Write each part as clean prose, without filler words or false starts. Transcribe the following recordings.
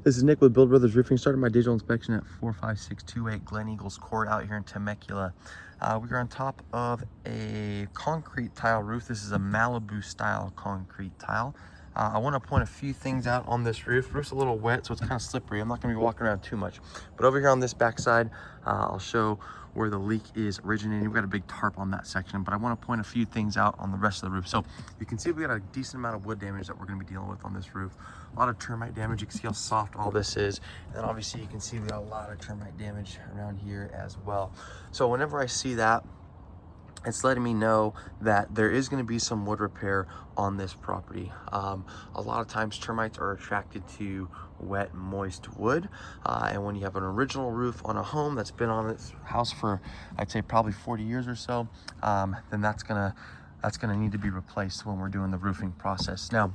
This is Nick with Build Brothers Roofing. Started my digital inspection at 45628 Gleneagles Court out here in Temecula. We are on top of a concrete tile roof. This is a Malibu style concrete tile. I want to point a few things out on this roof. Roof's a little wet, so it's kind of slippery. I'm not going to be walking around too much. But over here on this back side, I'll show where the leak is originating. We've got a big tarp on that section, but I want to point a few things out on the rest of the roof. So you can see we got a decent amount of wood damage that we're going to be dealing with on this roof. A lot of termite damage. You can see how soft all this is. And then obviously you can see we got a lot of termite damage around here as well. So whenever I see that, it's letting me know that there is going to be some wood repair on this property. A lot of times termites are attracted to wet, moist wood. And when you have an original roof on a home that's been on this house for, I'd say probably 40 years or so, then that's gonna need to be replaced when we're doing the roofing process. Now,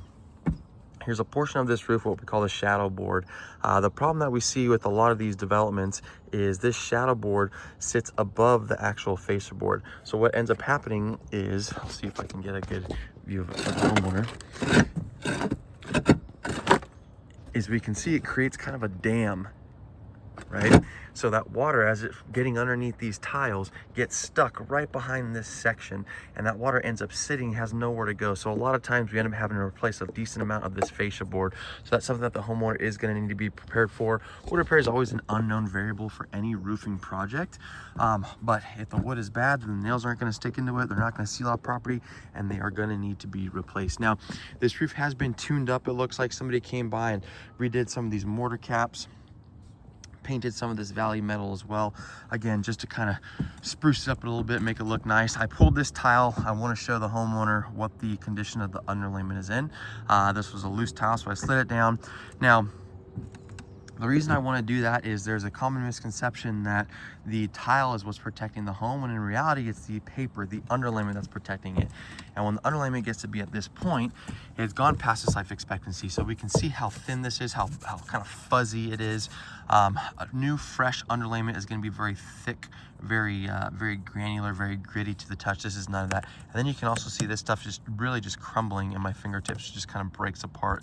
here's a portion of this roof, what we call the shadow board. The problem that we see with a lot of these developments is this shadow board sits above the actual facer board. So what ends up happening is, I'll see if I can get a good view of the homeowner, is we can see it creates kind of a dam, right? So that water, as it's getting underneath these tiles, gets stuck right behind this section, and that water ends up sitting, has nowhere to go. So a lot of times we end up having to replace a decent amount of this fascia board. So that's something that the homeowner is going to need to be prepared for. Wood repair is always an unknown variable for any roofing project. But if the wood is bad, then the nails aren't going to stick into it. They're not going to seal out properly, and they are going to need to be replaced. Now, this roof has been tuned up. It looks like somebody came by and redid some of these mortar caps, painted some of this valley metal as well, again just to kind of spruce it up a little bit, make it look nice. I pulled this tile. I want to show the homeowner what the condition of the underlayment is in. This was a loose tile, so I slid it down. Now, the reason I want to do that is there's a common misconception that the tile is what's protecting the home, when in reality it's the paper, the underlayment, that's protecting it. And when the underlayment gets to be at this point, it's gone past its life expectancy. So we can see how thin this is, how kind of fuzzy it is. A new fresh underlayment is going to be very thick, very granular, very gritty to the touch. This is none of that. And then you can also see this stuff just really just crumbling in my fingertips. It just kind of breaks apart.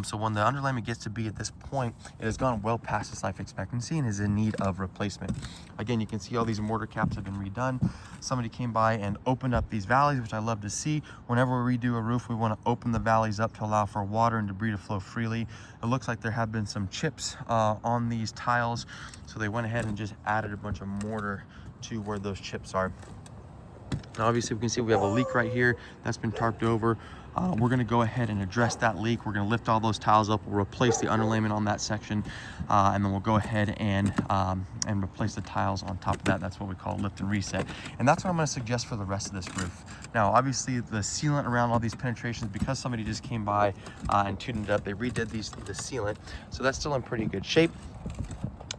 So when the underlayment gets to be at this point, it has gone well past its life expectancy and is in need of replacement. Again, you can see all these mortar caps have been redone. Somebody came by and opened up these valleys, which I love to see. Whenever we redo a roof, we want to open the valleys up to allow for water and debris to flow freely. It looks like there have been some chips on these tiles, so they went ahead and just added a bunch of mortar to where those chips are. Now obviously we can see we have a leak right here that's been tarped over. We're going to go ahead and address that leak. We're going to lift all those tiles up. We'll replace the underlayment on that section, and then we'll go ahead and replace the tiles on top of that. That's what we call lift and reset. And that's what I'm going to suggest for the rest of this roof. Now, obviously, the sealant around all these penetrations, because somebody just came by and tuned it up, they redid the sealant, so that's still in pretty good shape.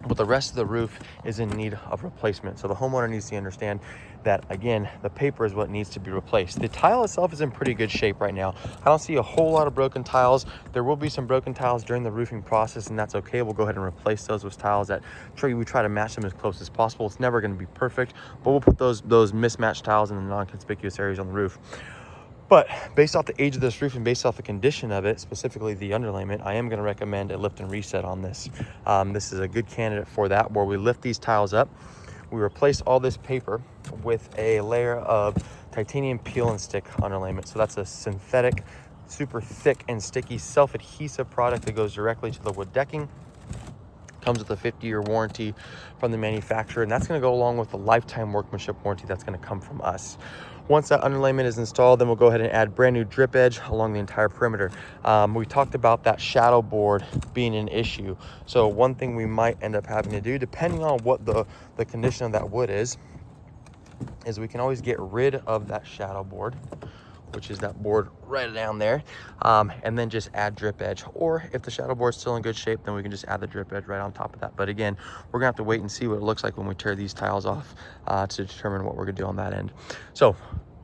But the rest of the roof is in need of replacement. So the homeowner needs to understand that, again, the paper is what needs to be replaced. The tile itself is in pretty good shape right now. I don't see a whole lot of broken tiles. There will be some broken tiles during the roofing process, and that's okay. We'll go ahead and replace those with tiles that we try to match them as close as possible. It's never going to be perfect, but we'll put those mismatched tiles in the non-conspicuous areas on the roof. But based off the age of this roof and based off the condition of it, specifically the underlayment, I am going to recommend a lift and reset on this. This is a good candidate for that, where we lift these tiles up, we replace all this paper with a layer of titanium peel and stick underlayment. So that's a synthetic, super thick and sticky self-adhesive product that goes directly to the wood decking. Comes with a 50-year warranty from the manufacturer, and that's going to go along with the lifetime workmanship warranty that's going to come from us. Once that underlayment is installed, then we'll go ahead and add brand new drip edge along the entire perimeter. We talked about that shadow board being an issue. So one thing we might end up having to do, depending on what the condition of that wood is we can always get rid of that shadow board, which is that board right down there, and then just add drip edge. Or if the shadow board is still in good shape, then we can just add the drip edge right on top of that. But again, we're gonna have to wait and see what it looks like when we tear these tiles off to determine what we're gonna do on that end. So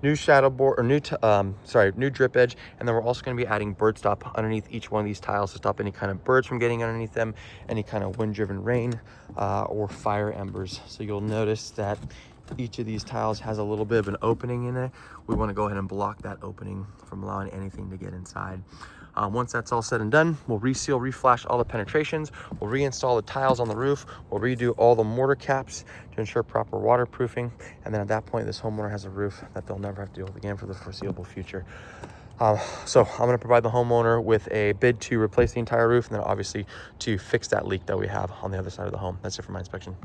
new shadow board, or new drip edge, and then we're also going to be adding bird stop underneath each one of these tiles to stop any kind of birds from getting underneath them, any kind of wind-driven rain or fire embers. So you'll notice that each of these tiles has a little bit of an opening in it. We want to go ahead and block that opening from allowing anything to get inside. Once that's all said and done, we'll reseal, reflash all the penetrations, we'll reinstall the tiles on the roof, we'll redo all the mortar caps to ensure proper waterproofing, and then at that point, this homeowner has a roof that they'll never have to deal with again for the foreseeable future. So I'm going to provide the homeowner with a bid to replace the entire roof, and then obviously to fix that leak that we have on the other side of the home. That's it for my inspection.